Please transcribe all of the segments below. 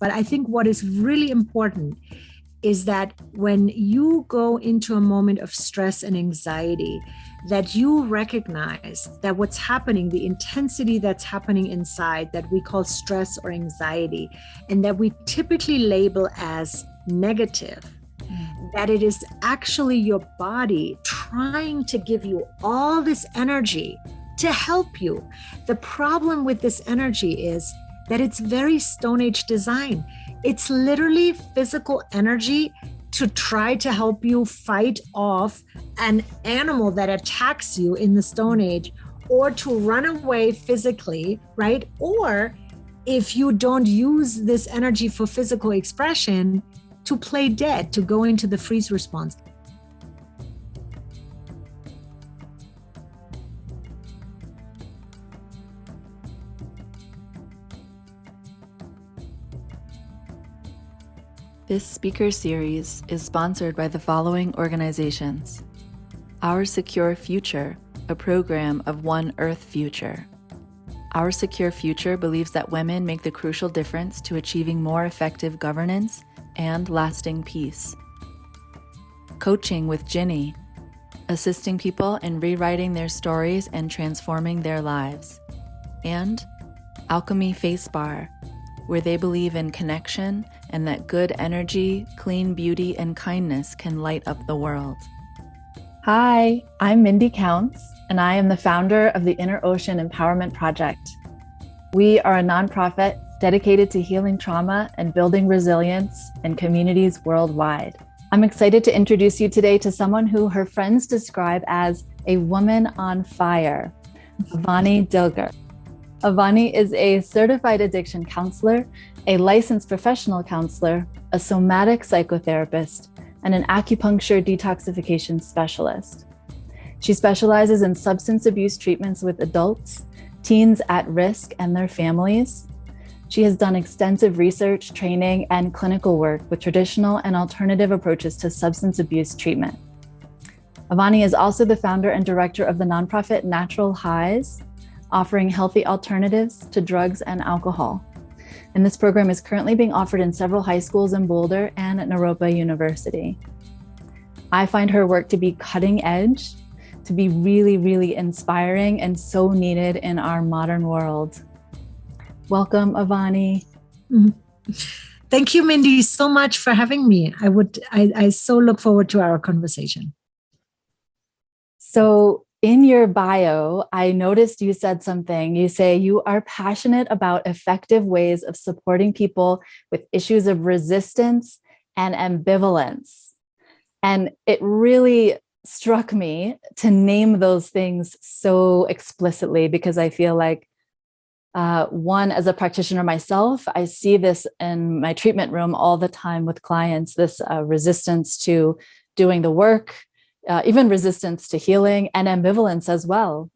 But I think what is really important is that when you go into a moment of stress and anxiety, that you recognize that what's happening, the intensity that's happening inside that we call stress or anxiety, and that we typically label as negative, that it is actually your body trying to give you all this energy to help you. The problem with this energy is that it's very Stone Age design. It's literally physical energy to try to help you fight off an animal that attacks you in the Stone Age, or to run away physically, right? Or if you don't use this energy for physical expression, to play dead, to go into the freeze response. This speaker series is sponsored by the following organizations: Our Secure Future, a program of One Earth Future. Our Secure Future believes that women make the crucial difference to achieving more effective governance and lasting peace. Coaching with Ginny, assisting people in rewriting their stories and transforming their lives. And Alchemy Face Bar, where they believe in connection and that good energy, clean beauty, and kindness can light up the world. Hi, I'm Mindy Counts, and I am the founder of the Inner Ocean Empowerment Project. We are a nonprofit dedicated to healing trauma and building resilience in communities worldwide. I'm excited to introduce you today to someone who her friends describe as a woman on fire, Avani Dilger. Avani is a certified addiction counselor, a licensed professional counselor, a somatic psychotherapist, and an acupuncture detoxification specialist. She specializes in substance abuse treatments with adults, teens at risk, and their families. She has done extensive research, training, and clinical work with traditional and alternative approaches to substance abuse treatment. Avani is also the founder and director of the nonprofit Natural Highs, offering healthy alternatives to drugs and alcohol. And this program is currently being offered in several high schools in Boulder and at Naropa University. I find her work to be cutting edge, to be really, really inspiring and so needed in our modern world. Welcome, Avani. Thank you, Mindy, so much for having me. I so look forward to our conversation. So in your bio, I noticed you said something. You say you are passionate about effective ways of supporting people with issues of resistance and ambivalence. And it really struck me to name those things so explicitly, because I feel like one, as a practitioner myself, I see this in my treatment room all the time with clients, this resistance to doing the work, even resistance to healing, and ambivalence as well.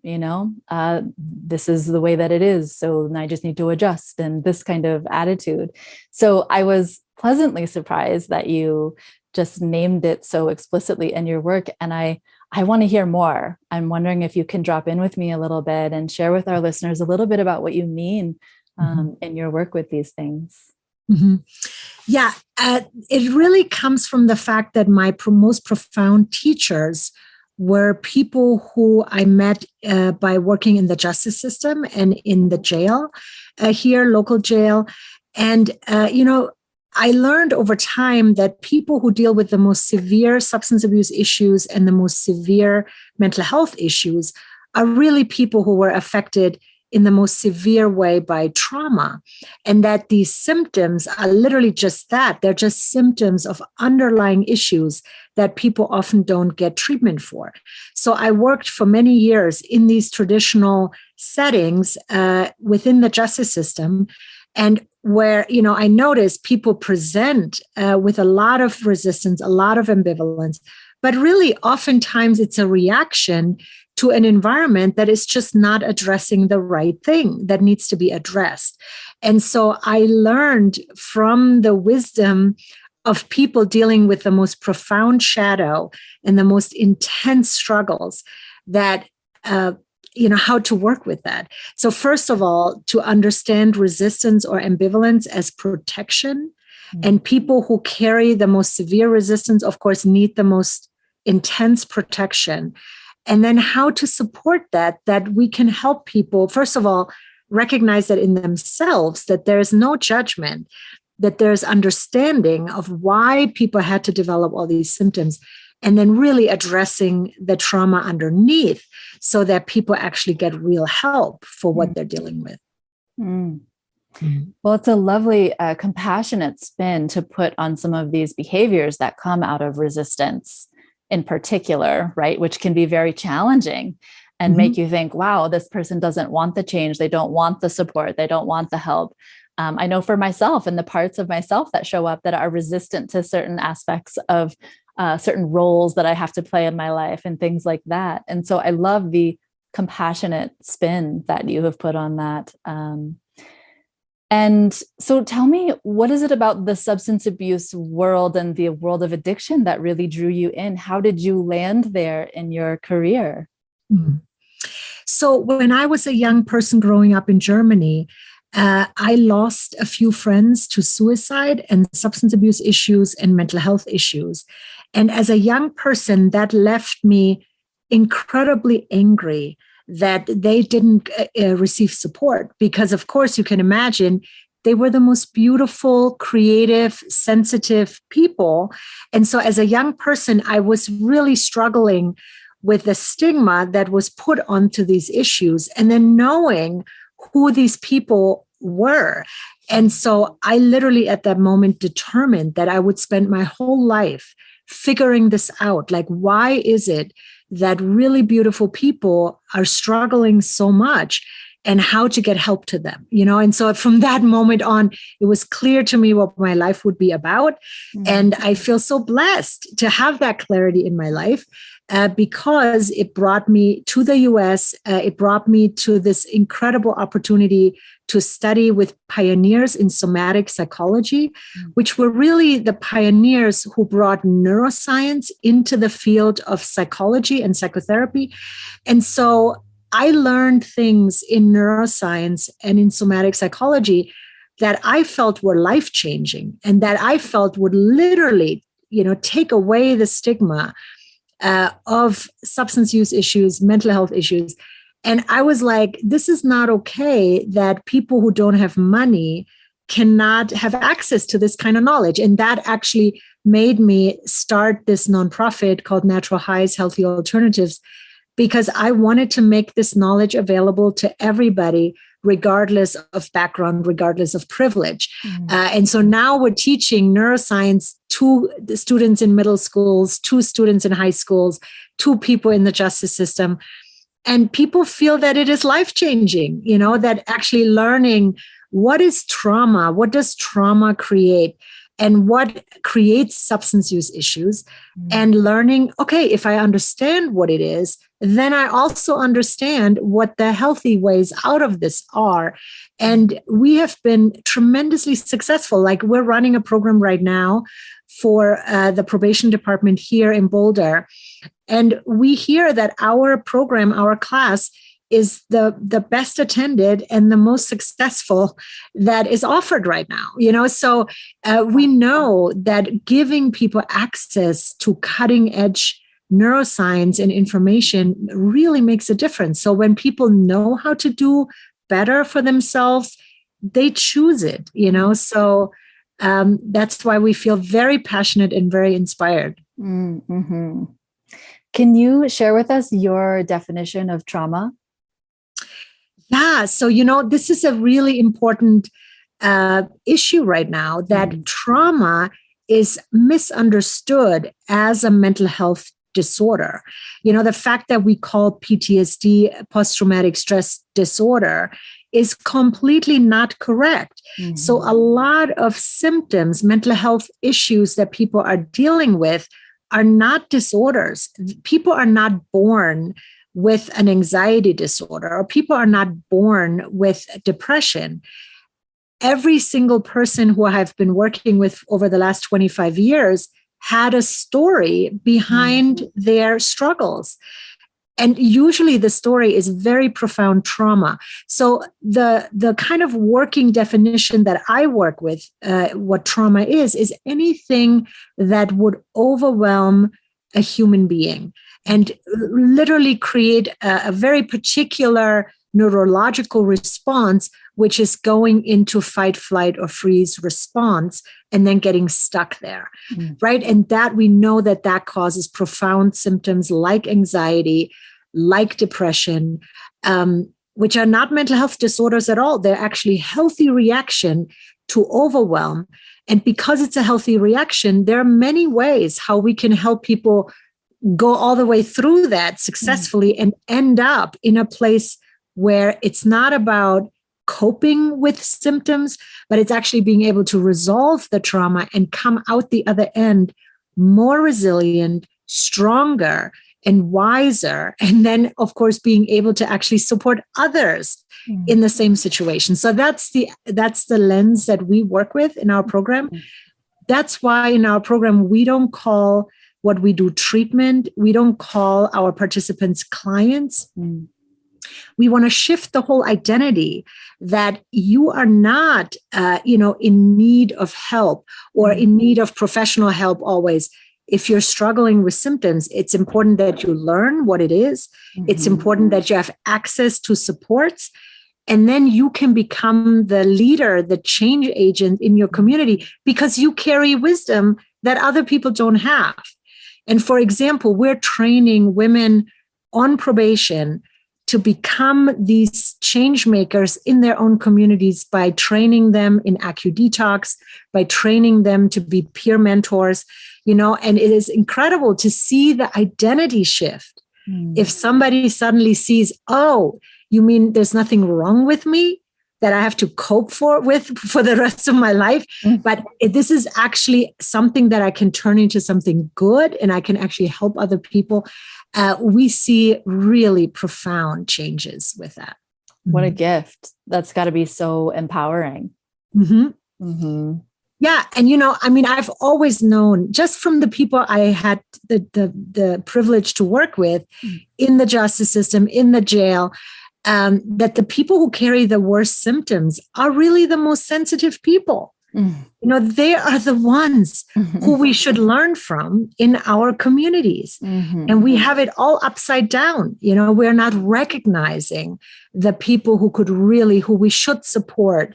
This is the way that it is, so I just need to adjust, and this kind of attitude. So I was pleasantly surprised that you just named it so explicitly in your work, and I want to hear more. I'm wondering if you can drop in with me a little bit and share with our listeners a little bit about what you mean in your work with these things. Mm-hmm. Yeah, it really comes from the fact that my most profound teachers were people who I met by working in the justice system and in the jail here, local jail. And, I learned over time that people who deal with the most severe substance abuse issues and the most severe mental health issues are really people who were affected in the most severe way by trauma. And that these symptoms are literally just that. They're just symptoms of underlying issues that people often don't get treatment for. So I worked for many years in these traditional settings within the justice system, and where, I noticed people present with a lot of resistance, a lot of ambivalence, but really oftentimes it's a reaction to an environment that is just not addressing the right thing that needs to be addressed. And so I learned from the wisdom of people dealing with the most profound shadow and the most intense struggles that how to work with that. So first of all, to understand resistance or ambivalence as protection. And people who carry the most severe resistance, of course, need the most intense protection. And then how to support that we can help people, first of all, recognize that in themselves, that there is no judgment, that there's understanding of why people had to develop all these symptoms, and then really addressing the trauma underneath so that people actually get real help for what they're dealing with. Well, it's a lovely, compassionate spin to put on some of these behaviors that come out of resistance in particular, right? Which can be very challenging and make you think, wow, this person doesn't want the change. They don't want the support. They don't want the help. I know for myself and the parts of myself that show up that are resistant to certain aspects of certain roles that I have to play in my life and things like that. And so I love the compassionate spin that you have put on that. And so tell me, what is it about the substance abuse world and the world of addiction that really drew you in? How did you land there in your career? So when I was a young person growing up in Germany, I lost a few friends to suicide and substance abuse issues and mental health issues. And as a young person, that left me incredibly angry that they didn't receive support, because of course you can imagine they were the most beautiful, creative, sensitive people. And so as a young person, I was really struggling with the stigma that was put onto these issues, and then knowing who these people were. And so I literally at that moment determined that I would spend my whole life figuring this out. Like, why is it that really beautiful people are struggling so much, and how to get help to them, And so from that moment on, it was clear to me what my life would be about. And I feel so blessed to have that clarity in my life because it brought me to the US. It brought me to this incredible opportunity to study with pioneers in somatic psychology, which were really the pioneers who brought neuroscience into the field of psychology and psychotherapy. And so I learned things in neuroscience and in somatic psychology that I felt were life-changing and that I felt would literally, take away the stigma of substance use issues, mental health issues. And I was like, this is not okay that people who don't have money cannot have access to this kind of knowledge. And that actually made me start this nonprofit called Natural Highs, Healthy Alternatives, because I wanted to make this knowledge available to everybody, regardless of background, regardless of privilege. And so now we're teaching neuroscience to the students in middle schools, to students in high schools, to people in the justice system. And people feel that it is life-changing, that actually learning what is trauma, what does trauma create, and what creates substance use issues, and learning, okay, if I understand what it is, then I also understand what the healthy ways out of this are. And we have been tremendously successful. Like, we're running a program right now for the probation department here in Boulder. And we hear that our program, our class, is the best attended and the most successful that is offered right now. So we know that giving people access to cutting edge neuroscience and information really makes a difference. So when people know how to do better for themselves, they choose it, So that's why we feel very passionate and very inspired. Mm-hmm. Can you share with us your definition of trauma? Yeah. So, this is a really important issue right now, that trauma is misunderstood as a mental health disorder. The fact that we call PTSD post-traumatic stress disorder is completely not correct. So a lot of symptoms, mental health issues that people are dealing with are not disorders. People are not born with an anxiety disorder, or people are not born with depression. Every single person who I've been working with over the last 25 years had a story behind their struggles. And usually the story is very profound trauma. So the kind of working definition that I work with, what trauma is anything that would overwhelm a human being and literally create a very particular neurological response, which is going into fight, flight, or freeze response and then getting stuck there, right? And that we know that causes profound symptoms like anxiety, like depression, which are not mental health disorders at all. They're actually healthy reaction to overwhelm. And because it's a healthy reaction, there are many ways how we can help people go all the way through that successfully and end up in a place where it's not about coping with symptoms, but it's actually being able to resolve the trauma and come out the other end more resilient, stronger, and wiser. And then, of course, being able to actually support others in the same situation. So that's the lens that we work with in our program. That's why in our program, we don't call what we do treatment. We don't call our participants clients. We want to shift the whole identity that you are not, in need of help or in need of professional help always. If you're struggling with symptoms, it's important that you learn what it is. It's important that you have access to supports. And then you can become the leader, the change agent in your community because you carry wisdom that other people don't have. And for example, we're training women on probation to become these change makers in their own communities by training them in AccuDetox, by training them to be peer mentors, and it is incredible to see the identity shift. If somebody suddenly sees, oh, you mean there's nothing wrong with me that I have to cope with for the rest of my life, but this is actually something that I can turn into something good and I can actually help other people. We see really profound changes with that. What a gift. That's got to be so empowering. Yeah. And, I've always known just from the people I had the privilege to work with in the justice system, in the jail, that the people who carry the worst symptoms are really the most sensitive people. They are the ones who we should learn from in our communities. And we have it all upside down. We're not recognizing the people who we should support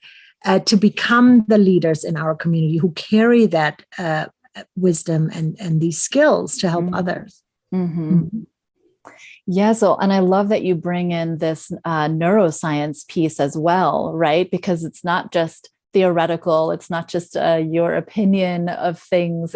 to become the leaders in our community, who carry that wisdom and these skills to help others. Yeah. So, and I love that you bring in this neuroscience piece as well, right? Because it's not just theoretical. It's not just your opinion of things.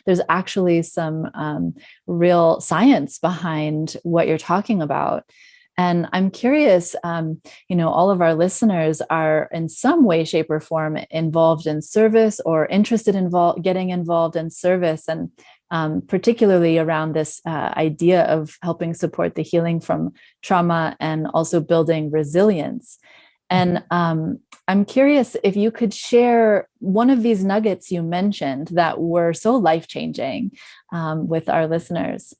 There's actually some real science behind what you're talking about. And I'm curious, all of our listeners are in some way, shape, or form involved in service or interested in getting involved in service. And particularly around this idea of helping support the healing from trauma and also building resilience. And I'm curious if you could share one of these nuggets you mentioned that were so life-changing with our listeners.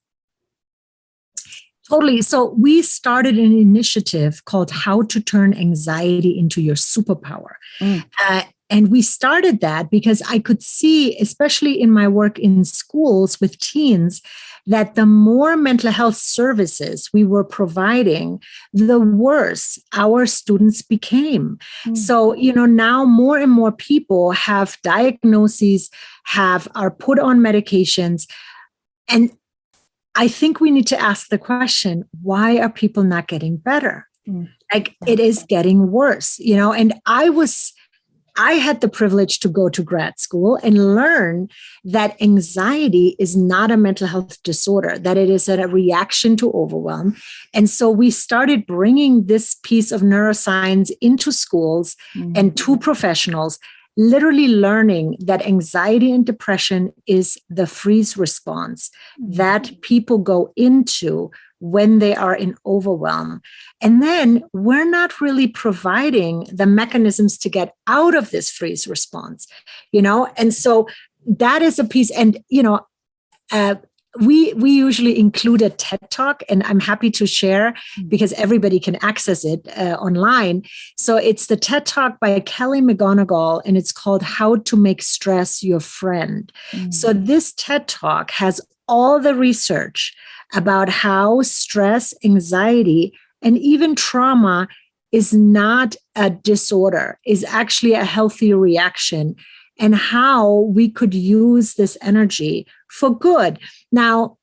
Totally. So we started an initiative called How to Turn Anxiety into Your Superpower. And we started that because I could see, especially in my work in schools with teens, that the more mental health services we were providing, the worse our students became. So, now more and more people have diagnoses, are put on medications. And I think we need to ask the question, why are people not getting better? It is getting worse, and I had the privilege to go to grad school and learn that anxiety is not a mental health disorder, that it is a reaction to overwhelm. And so we started bringing this piece of neuroscience into schools and to professionals, literally learning that anxiety and depression is the freeze response that people go into when they are in overwhelm. And then we're not really providing the mechanisms to get out of this freeze response, and so that is a piece. And, we usually include a TED Talk, and I'm happy to share because everybody can access it online. So it's the TED Talk by Kelly McGonigal, and it's called How to Make Stress Your Friend. So this TED Talk has all the research about how stress, anxiety, and even trauma is not a disorder, is actually a healthy reaction, and how we could use this energy for good. Now,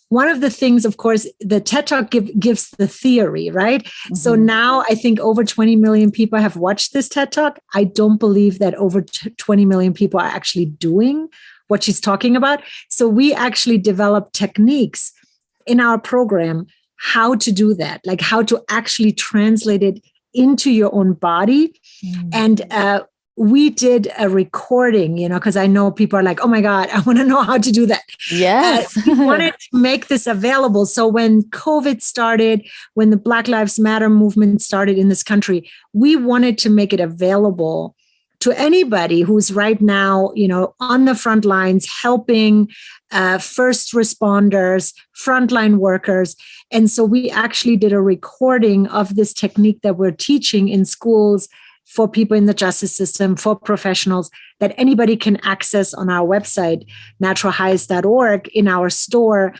one of the things, of course, the TED Talk gives the theory, right? So now I think over 20 million people have watched this TED Talk. I don't believe that over 20 million people are actually doing what she's talking about. So we actually developed techniques in our program how to do that, like how to actually translate it into your own body. And we did a recording, because I know people are like, oh my God, I want to know how to do that. Yes. We wanted to make this available. So when COVID started, when the Black Lives Matter movement started in this country, we wanted to make it available to anybody who's right now, on the front lines, helping first responders, frontline workers. And so we actually did a recording of this technique that we're teaching in schools for people in the justice system, for professionals, that anybody can access on our website, naturalhighs.org. In our store,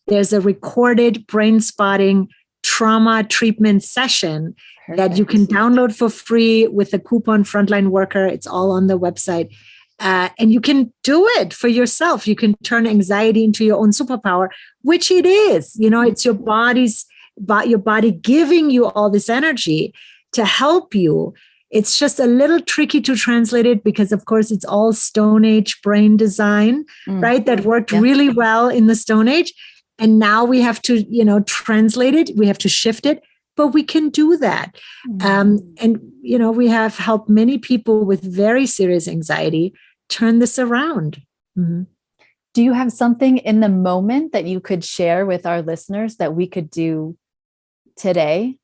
there's a recorded brain spotting trauma treatment session that you can download for free with the coupon Frontline Worker. It's all on the website. And you can do it for yourself. You can turn anxiety into your own superpower, which it is. It's your body giving you all this energy to help you. It's just a little tricky to translate it because, of course, it's all Stone Age brain design, right? That worked really well in the Stone Age. And now we have to, translate it. We have to shift it, but we can do that. And we have helped many people with very serious anxiety turn this around. Do you have something in the moment that you could share with our listeners that we could do today?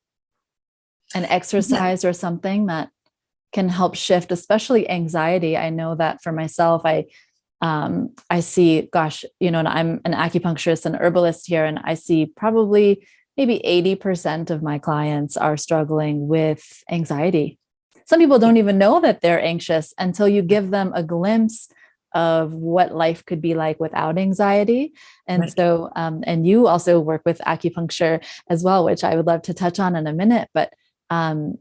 An exercise or something that can help shift, especially anxiety. I know that for myself, I see, and I'm an acupuncturist and herbalist here, and I see probably maybe 80% of my clients are struggling with anxiety. Some people don't even know that they're anxious until you give them a glimpse of what life could be like without anxiety. And so, and you also work with acupuncture as well, which I would love to touch on in a minute. But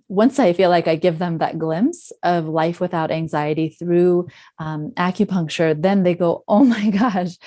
once I feel like I give them that glimpse of life without anxiety through acupuncture, then they go, oh my gosh,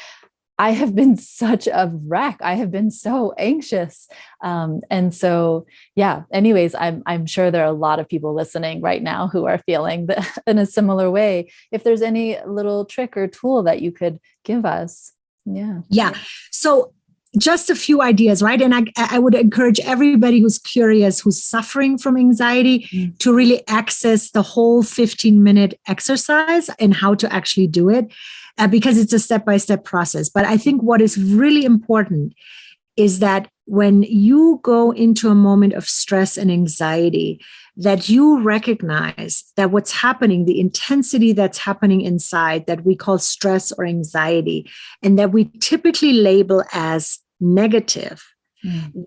I have been such a wreck. I have been so anxious. And so, anyways, I'm sure there are a lot of people listening right now who are feeling in a similar way. If there's any little trick or tool that you could give us. Yeah. So just a few ideas, right? And I would encourage everybody who's curious, who's suffering from anxiety, to really access the whole 15-minute exercise and how to actually do it, because it's a step-by-step process. But I think what is really important is that when you go into a moment of stress and anxiety, that you recognize that what's happening, the intensity that's happening inside that we call stress or anxiety, and that we typically label as negative,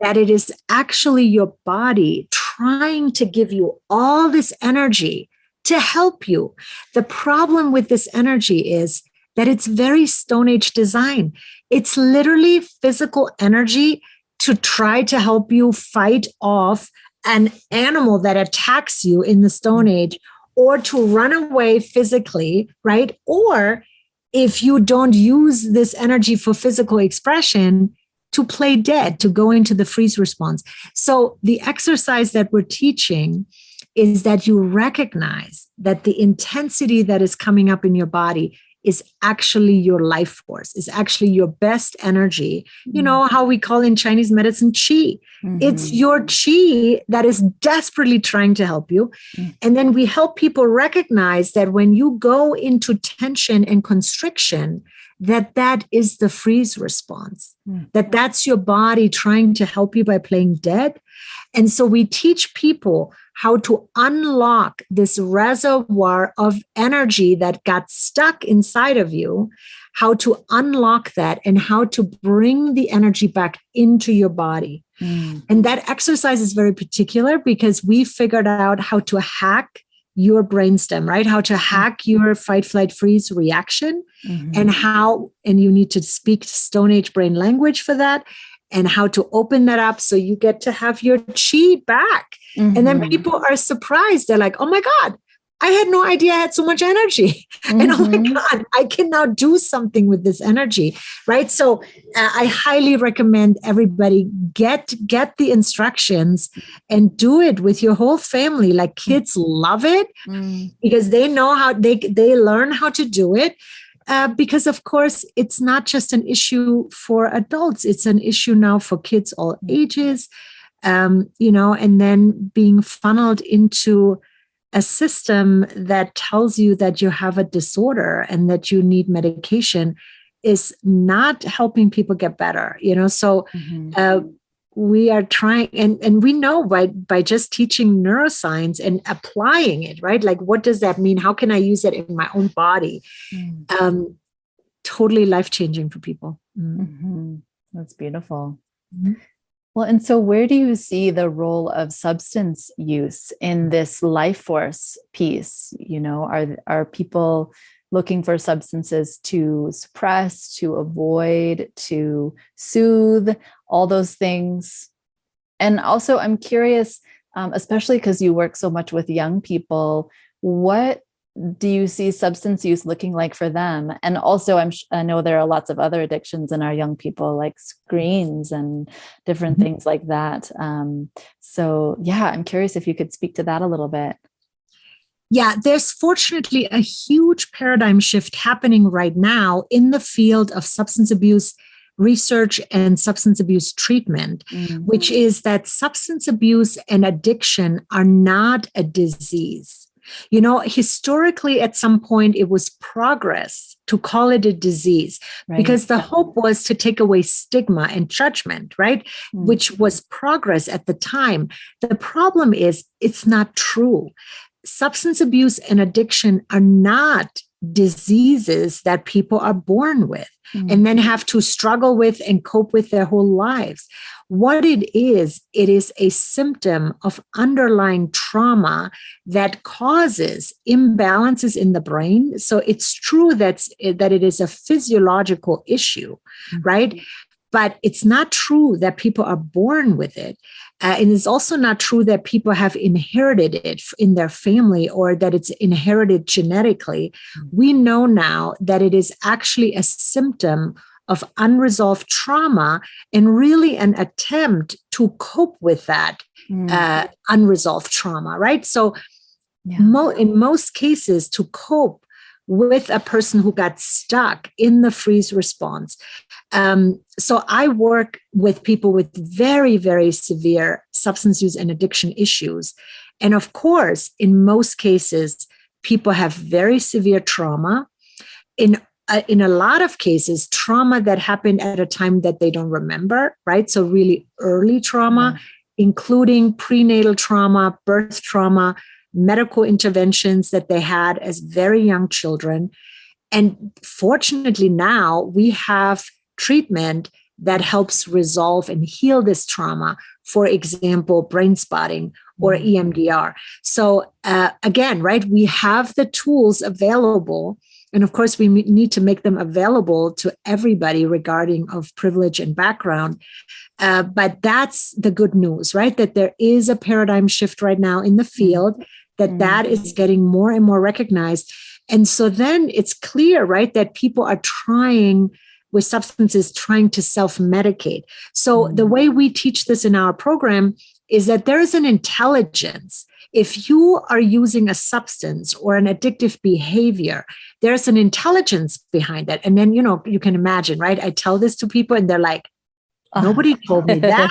that it is actually your body trying to give you all this energy to help you. The problem with this energy is that it's very Stone Age design. It's literally physical energy to try to help you fight off an animal that attacks you in the Stone Age, or to run away physically, right? Or if you don't use this energy for physical expression, to play dead, to go into the freeze response. So the exercise that we're teaching is that you recognize that the intensity that is coming up in your body is actually your life force, is actually your best energy. You know how we call in Chinese medicine qi. It's your qi that is desperately trying to help you. And then we help people recognize that when you go into tension and constriction, that is the freeze response, that's your body trying to help you by playing dead. And so we teach people how to unlock this reservoir of energy that got stuck inside of you, how to unlock that and how to bring the energy back into your body. And that exercise is very particular because we figured out how to hack your brainstem, right? How to hack your fight, flight, freeze reaction, and you need to speak Stone Age brain language for that, and how to open that up so you get to have your chi back. And then people are surprised. They're like, oh my God, I had no idea I had so much energy. And oh my God, I can now do something with this energy, right? So I highly recommend everybody get the instructions and do it with your whole family. Like kids love it because they know how they learn how to do it. Because of course, it's not just an issue for adults. It's an issue now for kids all ages, and then being funneled into a system that tells you that you have a disorder and that you need medication is not helping people get better, So we are trying, and we know by just teaching neuroscience and applying it, right? Like, what does that mean? How can I use it in my own body? Totally life-changing for people. That's beautiful. Well, and so where do you see the role of substance use in this life force piece? Are people looking for substances to suppress, to avoid, to soothe, all those things? And also, I'm curious, especially because you work so much with young people, what do you see substance use looking like for them? And also, I know there are lots of other addictions in our young people, like screens and different things like that. So yeah, I'm curious if you could speak to that a little bit. Yeah, there's fortunately a huge paradigm shift happening right now in the field of substance abuse research and substance abuse treatment, which is that substance abuse and addiction are not a disease. Historically, at some point, it was progress to call it a disease, because the hope was to take away stigma and judgment, right? Which was progress at the time. The problem is it's not true. Substance abuse and addiction are not diseases that people are born with and then have to struggle with and cope with their whole lives. What it is a symptom of underlying trauma that causes imbalances in the brain. So it's true that it is a physiological issue, right? But it's not true that people are born with it. And it's also not true that people have inherited it in their family or that it's inherited genetically. We know now that it is actually a symptom of unresolved trauma and really an attempt to cope with that unresolved trauma, right? So in most cases, to cope with a person who got stuck in the freeze response. So I work with people with very, very severe substance use and addiction issues. And of course, in most cases, people have very severe trauma. In a lot of cases, trauma that happened at a time that they don't remember, right? So really early trauma, including prenatal trauma, birth trauma, medical interventions that they had as very young children. And fortunately now we have treatment that helps resolve and heal this trauma. For example, brain spotting or EMDR. So again, right, we have the tools available. And of course, we need to make them available to everybody regarding of privilege and background. But that's the good news, right? That there is a paradigm shift right now in the field, that is getting more and more recognized. And so then it's clear, right, that people are trying with substances, trying to self-medicate. So the way we teach this in our program is that there is an intelligence. If you are using a substance or an addictive behavior, there's an intelligence behind that. And then, you can imagine, right? I tell this to people and they're like, nobody told me that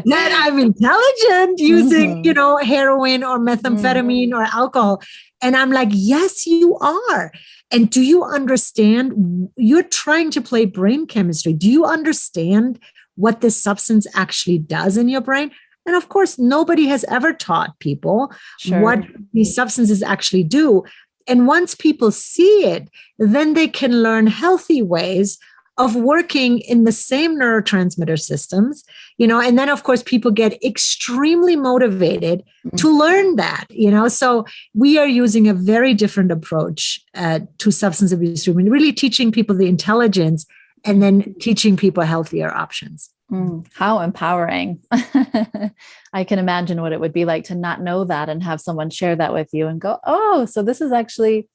I'm intelligent using, heroin or methamphetamine or alcohol. And I'm like, yes, you are. And do you understand? You're trying to play brain chemistry. Do you understand what this substance actually does in your brain? And of course, nobody has ever taught people what these substances actually do. And once people see it, then they can learn healthy ways of working in the same neurotransmitter systems, and then of course people get extremely motivated to learn that, so we are using a very different approach to substance abuse treatment, really teaching people the intelligence and then teaching people healthier options. How empowering. I can imagine what it would be like to not know that and have someone share that with you and go, oh, so this is actually,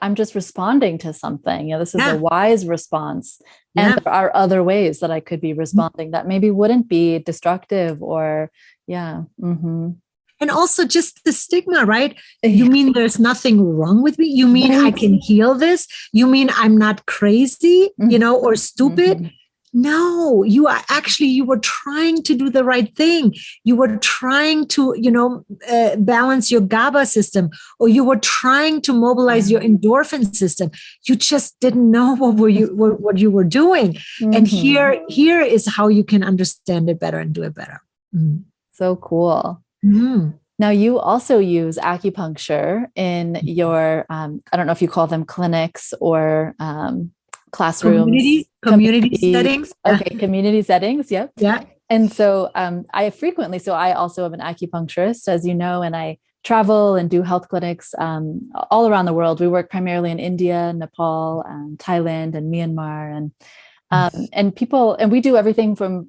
I'm just responding to something. This is a wise response. And there are other ways that I could be responding that maybe wouldn't be destructive or, And also just the stigma, right? You mean there's nothing wrong with me? You mean I can heal this? You mean I'm not crazy, or stupid? No, you were trying to do the right thing. You were trying to, balance your GABA system, or you were trying to mobilize your endorphin system. You just didn't know what you were doing. And here is how you can understand it better and do it better. So cool. Now you also use acupuncture in your, I don't know if you call them clinics or classrooms, community settings. Okay, community settings. Yep. Yeah. And so I also am an acupuncturist, as you know, and I travel and do health clinics all around the world. We work primarily in India, Nepal, Thailand, and Myanmar, and we do everything from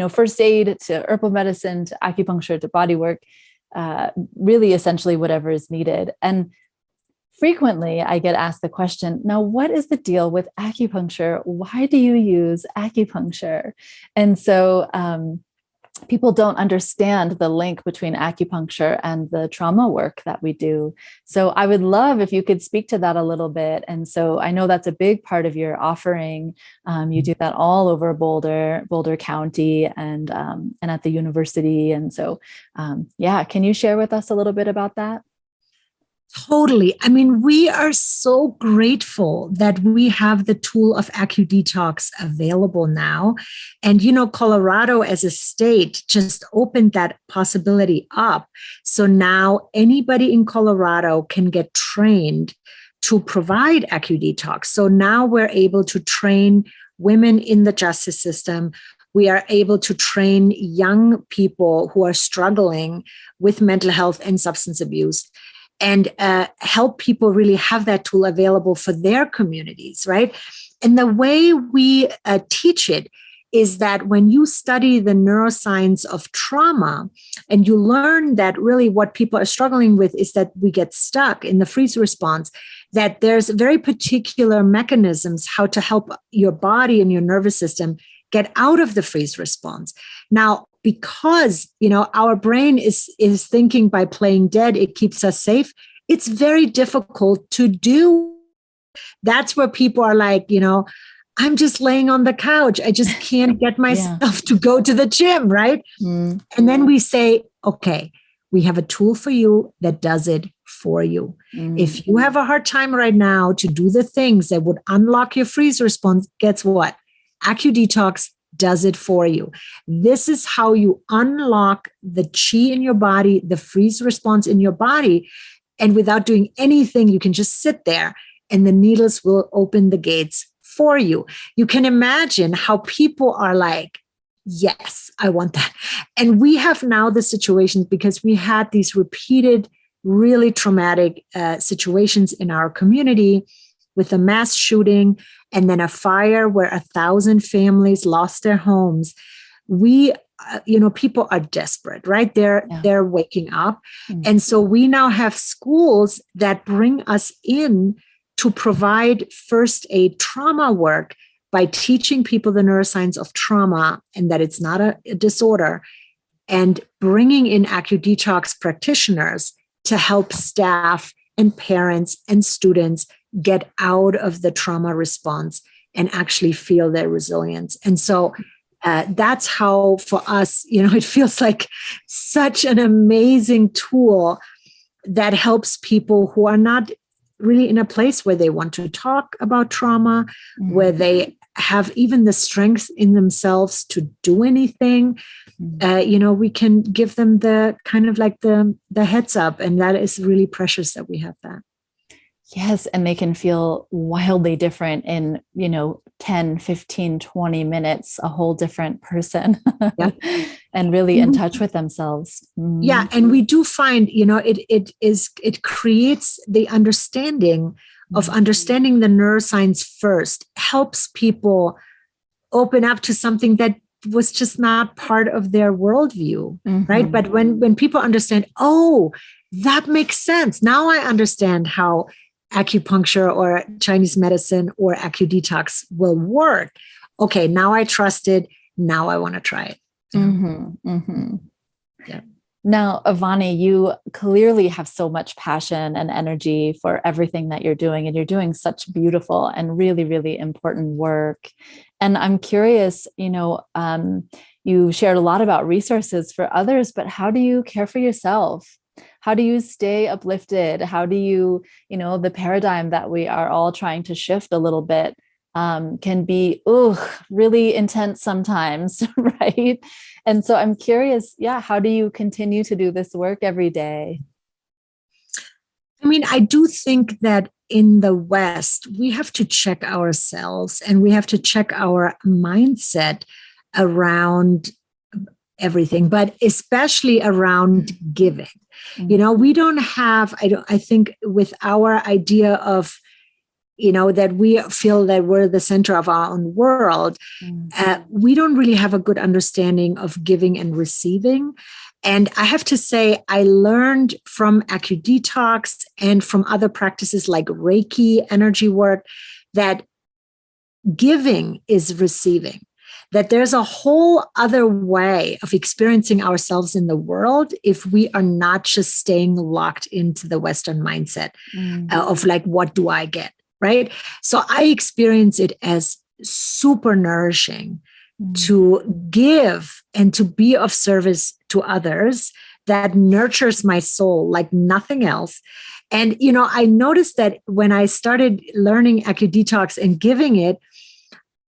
first aid to herbal medicine to acupuncture to body work, really essentially whatever is needed. And frequently, I get asked the question, now, what is the deal with acupuncture? Why do you use acupuncture? And so people don't understand the link between acupuncture and the trauma work that we do. So I would love if you could speak to that a little bit. And so I know that's a big part of your offering. You do that all over Boulder County and at the university. And so, can you share with us a little bit about that? Totally. I mean, we are so grateful that we have the tool of AcuDetox available now. And, Colorado as a state just opened that possibility up. So now anybody in Colorado can get trained to provide AcuDetox. So now we're able to train women in the justice system. We are able to train young people who are struggling with mental health and substance abuse, and help people really have that tool available for their communities, right? And the way we teach it is that when you study the neuroscience of trauma and you learn that really what people are struggling with is that we get stuck in the freeze response, that there's very particular mechanisms how to help your body and your nervous system get out of the freeze response. Now, because, our brain is thinking by playing dead, it keeps us safe. It's very difficult to do. That's where people are like, I'm just laying on the couch. I just can't get myself to go to the gym, right? And then we say, okay, we have a tool for you that does it for you. If you have a hard time right now to do the things that would unlock your freeze response, guess what? AcuDetox does it for you. This is how you unlock the chi in your body, the freeze response in your body. And without doing anything, you can just sit there and the needles will open the gates for you. You can imagine how people are like, yes, I want that. And we have now the situations because we had these repeated, really traumatic situations in our community with a mass shooting and then a fire where 1,000 families lost their homes. We, people are desperate, right? They're waking up. And so we now have schools that bring us in to provide first aid trauma work by teaching people the neuroscience of trauma and that it's not a disorder, and bringing in AcuDetox practitioners to help staff and parents and students get out of the trauma response and actually feel their resilience. And so that's how, for us, it feels like such an amazing tool that helps people who are not really in a place where they want to talk about trauma, where they have even the strength in themselves to do anything. We can give them the kind of like the heads up, and that is really precious that we have that. Yes, and they can feel wildly different in, 10, 15, 20 minutes, a whole different person Yeah. and really in touch with themselves. Yeah. And we do find, it creates the understanding of understanding the neuroscience first, helps people open up to something that was just not part of their worldview, right? But when people understand, oh, that makes sense. Now I understand how acupuncture or Chinese medicine or AcuDetox will work. Okay, now I trust it. Now I want to try it. Yeah. Now, Avani, you clearly have so much passion and energy for everything that you're doing, and you're doing such beautiful and really, really important work. And I'm curious, you shared a lot about resources for others, but how do you care for yourself? How do you stay uplifted? How do you, the paradigm that we are all trying to shift a little bit can be really intense sometimes, right? And so I'm curious, how do you continue to do this work every day? I mean, I do think that in the West, we have to check ourselves and we have to check our mindset around everything, but especially around giving. We don't have, I think with our idea of, that we feel that we're the center of our own world, we don't really have a good understanding of giving and receiving. And I have to say, I learned from AcuDetox and from other practices like Reiki, energy work, that giving is receiving, that there's a whole other way of experiencing ourselves in the world if we are not just staying locked into the Western mindset of like, what do I get? Right. So I experience it as super nourishing to give and to be of service to others. That nurtures my soul like nothing else. And, I noticed that when I started learning AcuDetox and giving it,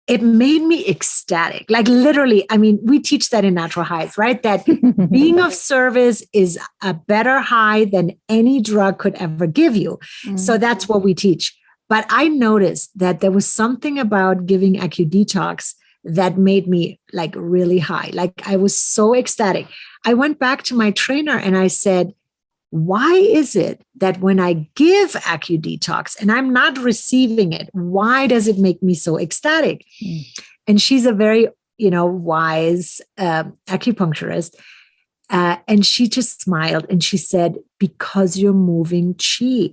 it made me ecstatic. Like literally, I mean, we teach that in Natural Highs, right? That being of service is a better high than any drug could ever give you. So that's what we teach. But I noticed that there was something about giving AcuDetox that made me like really high. Like I was so ecstatic. I went back to my trainer and I said, why is it that when I give AcuDetox and I'm not receiving it, why does it make me so ecstatic? And she's a very, wise acupuncturist. And she just smiled and she said, because you're moving chi.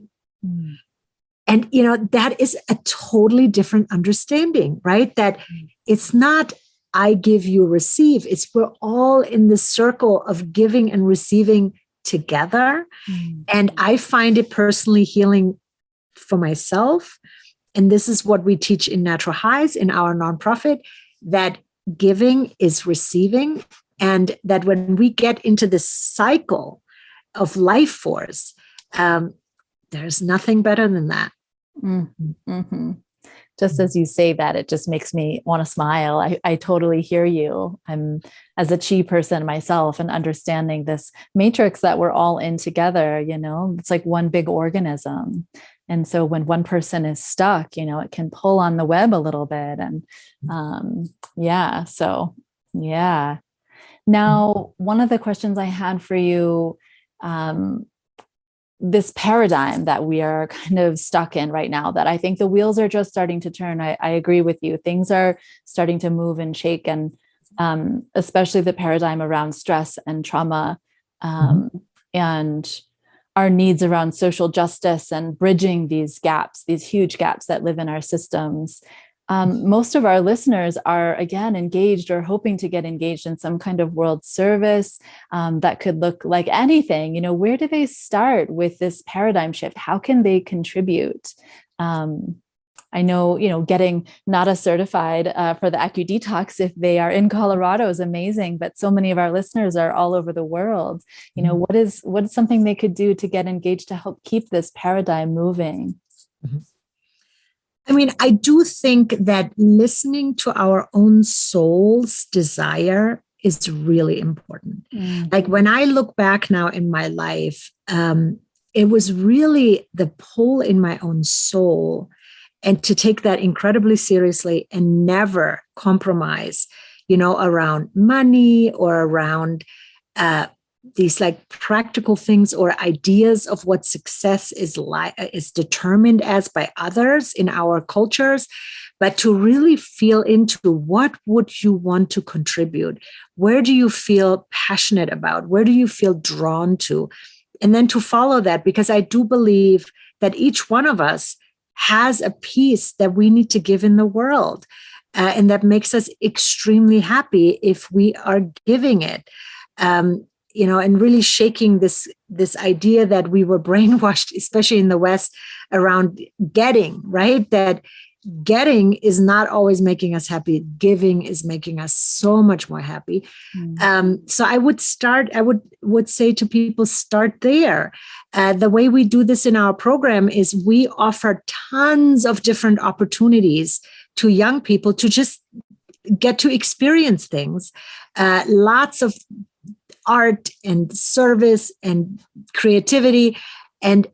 And, that is a totally different understanding, right? That it's not I give, you receive. It's we're all in the circle of giving and receiving together. And I find it personally healing for myself. And this is what we teach in Natural Highs in our nonprofit, that giving is receiving. And that when we get into this cycle of life force, there's nothing better than that. Just as you say that, it just makes me want to smile. I totally hear you. I'm, as a chi person myself, and understanding this matrix that we're all in together, it's like one big organism. And so when one person is stuck, it can pull on the web a little bit. And Now, one of the questions I had for you, this paradigm that we are kind of stuck in right now, that I think the wheels are just starting to turn. I agree with you. Things are starting to move and shake, and especially the paradigm around stress and trauma, and our needs around social justice and bridging these gaps, these huge gaps that live in our systems. Most of our listeners are, again, engaged or hoping to get engaged in some kind of world service that could look like anything. Where do they start with this paradigm shift? How can they contribute? I know, getting NADA certified for the AcuDetox, if they are in Colorado, is amazing, but so many of our listeners are all over the world. What is something they could do to get engaged to help keep this paradigm moving? I mean, I do think that listening to our own soul's desire is really important. Like when I look back now in my life, it was really the pull in my own soul, and to take that incredibly seriously and never compromise, around money or around these like practical things or ideas of what success is determined as by others in our cultures, but to really feel into what would you want to contribute? Where do you feel passionate about? Where do you feel drawn to? And then to follow that, because I do believe that each one of us has a piece that we need to give in the world. And that makes us extremely happy if we are giving it. And really shaking this idea that we were brainwashed, especially in the West, around getting, right? That getting is not always making us happy. Giving is making us so much more happy. So I would say to people, start there. The way we do this in our program is we offer tons of different opportunities to young people to just get to experience things. Lots of art and service and creativity, and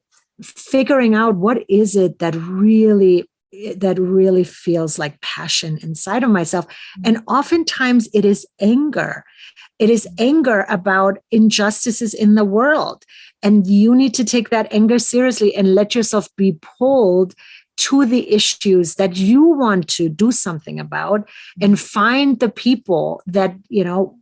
figuring out what is it that really feels like passion inside of myself. And oftentimes it is anger. It is anger about injustices in the world. And you need to take that anger seriously and let yourself be pulled to the issues that you want to do something about, and find the people that,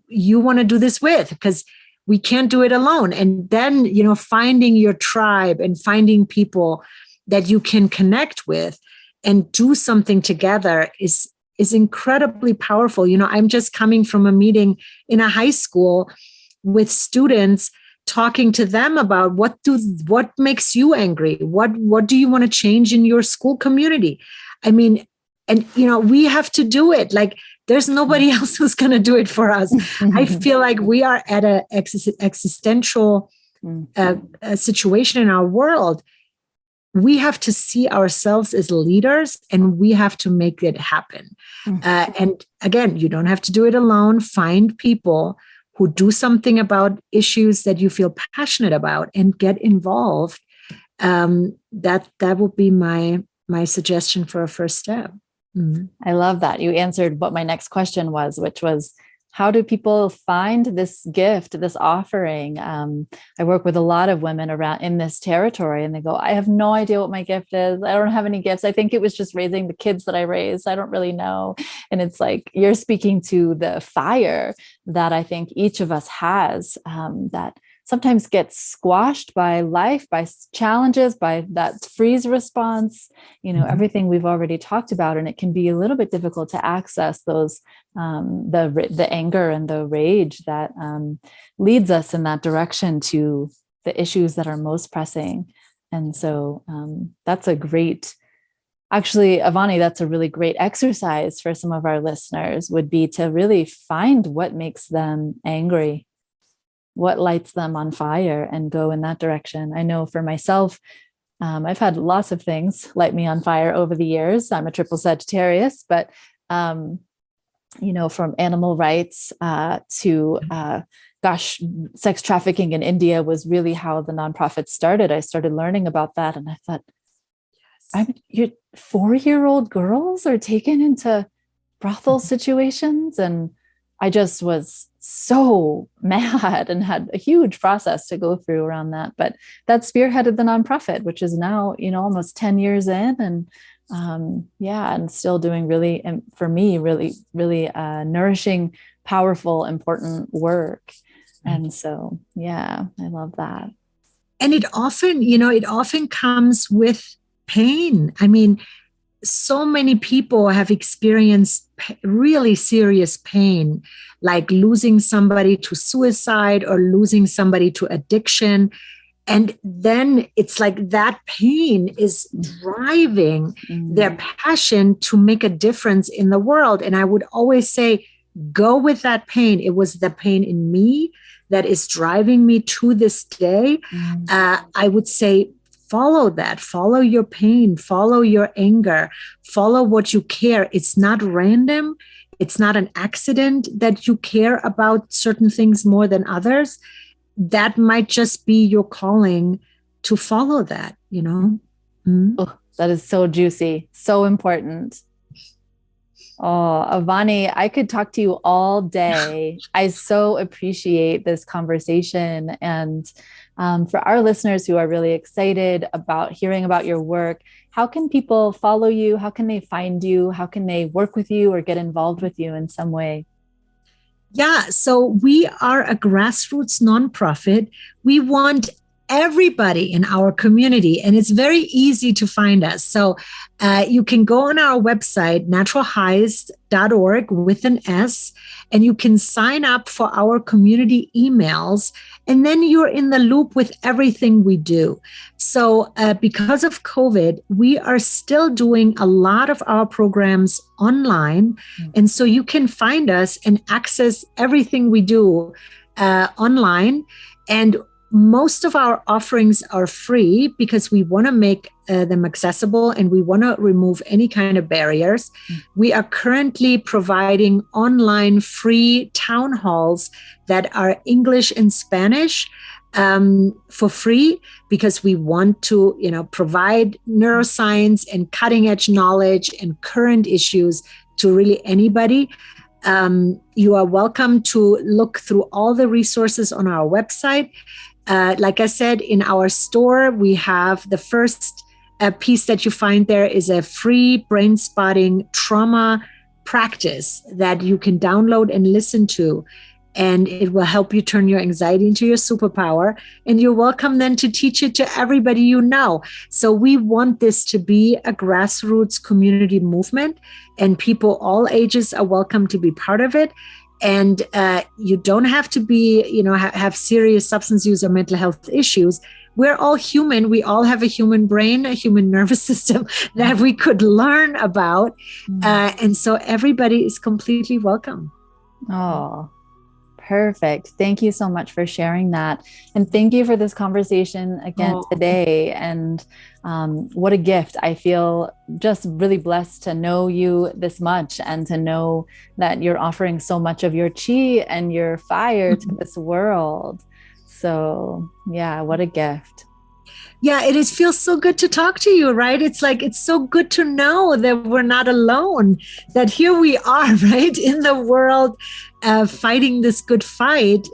you want to do this with, because we can't do it alone. And then, finding your tribe and finding people that you can connect with and do something together is incredibly powerful. I'm just coming from a meeting in a high school with students, talking to them about what makes you angry? What do you want to change in your school community? I mean, and we have to do it. Like, there's nobody else who's going to do it for us. I feel like we are at an existential situation in our world. We have to see ourselves as leaders, and we have to make it happen. And again, you don't have to do it alone. Find people who do something about issues that you feel passionate about and get involved. That would be my suggestion for a first step. Mm-hmm. I love that. You answered what my next question was, which was, how do people find this gift, this offering? I work with a lot of women around in this territory, and they go, I have no idea what my gift is. I don't have any gifts. I think it was just raising the kids that I raised. I don't really know. And it's like, you're speaking to the fire that I think each of us has, that sometimes gets squashed by life, by challenges, by that freeze response, everything we've already talked about. And it can be a little bit difficult to access those, the anger and the rage that leads us in that direction to the issues that are most pressing. And so that's a great, actually, Avani, that's a really great exercise for some of our listeners, would be to really find what makes them angry, what lights them on fire, and go in that direction. I know for myself, I've had lots of things light me on fire over the years. I'm a triple Sagittarius, but, from animal rights to, sex trafficking in India was really how the nonprofit started. I started learning about that, and I thought, your 4-year-old girls are taken into brothel situations. And I just was so mad and had a huge process to go through around that. But that spearheaded the nonprofit, which is now, almost 10 years in, and and still doing really, and for me, really, really nourishing, powerful, important work. And so, I love that. And it often comes with pain. I mean, so many people have experienced really serious pain, like losing somebody to suicide or losing somebody to addiction. And then it's like that pain is driving their passion to make a difference in the world. And I would always say, go with that pain. It was the pain in me that is driving me to this day. I would say, follow that, follow your pain, follow your anger, follow what you care. It's not random. It's not an accident that you care about certain things more than others. That might just be your calling follow that, Mm. Oh, that is so juicy, so important. Oh, Avani, I could talk to you all day. I so appreciate this conversation. And for our listeners who are really excited about hearing about your work, how can people follow you? How can they find you? How can they work with you or get involved with you in some way? Yeah, so we are a grassroots nonprofit. We want everybody in our community, and it's very easy to find us. So you can go on our website, naturalhighs.org with an S, and you can sign up for our community emails, and then you're in the loop with everything we do. So because of COVID, we are still doing a lot of our programs online. And so you can find us and access everything we do online. And most of our offerings are free because we want to make them accessible and we want to remove any kind of barriers. We are currently providing online free town halls that are English and Spanish for free because we want to, provide neuroscience and cutting edge knowledge and current issues to really anybody. You are welcome to look through all the resources on our website. Like I said, in our store, we have the first piece that you find there is a free brain spotting trauma practice that you can download and listen to. And it will help you turn your anxiety into your superpower. And you're welcome then to teach it to everybody you know. So we want this to be a grassroots community movement, and people all ages are welcome to be part of it. And you don't have to be, have serious substance use or mental health issues. We're all human. We all have a human brain, a human nervous system that we could learn about. And so everybody is completely welcome. Oh, perfect. Thank you so much for sharing that. And thank you for this conversation again today. And what a gift. I feel just really blessed to know you this much and to know that you're offering so much of your chi and your fire to this world. So yeah, what a gift. Yeah, it feels so good to talk to you, right? It's like, it's so good to know that we're not alone, that here we are, right, in the world, fighting this good fight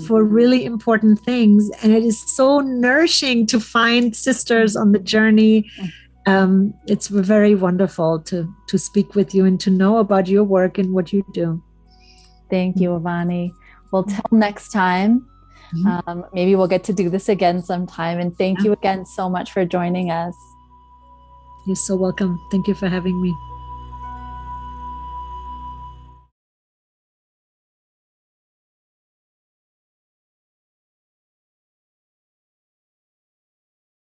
for really important things. And it is so nourishing to find sisters on the journey. It's very wonderful to speak with you and to know about your work and what you do. Thank you, Avani. Well, till next time. Maybe we'll get to do this again sometime. And thank you again so much for joining us. You're so welcome. Thank you for having me.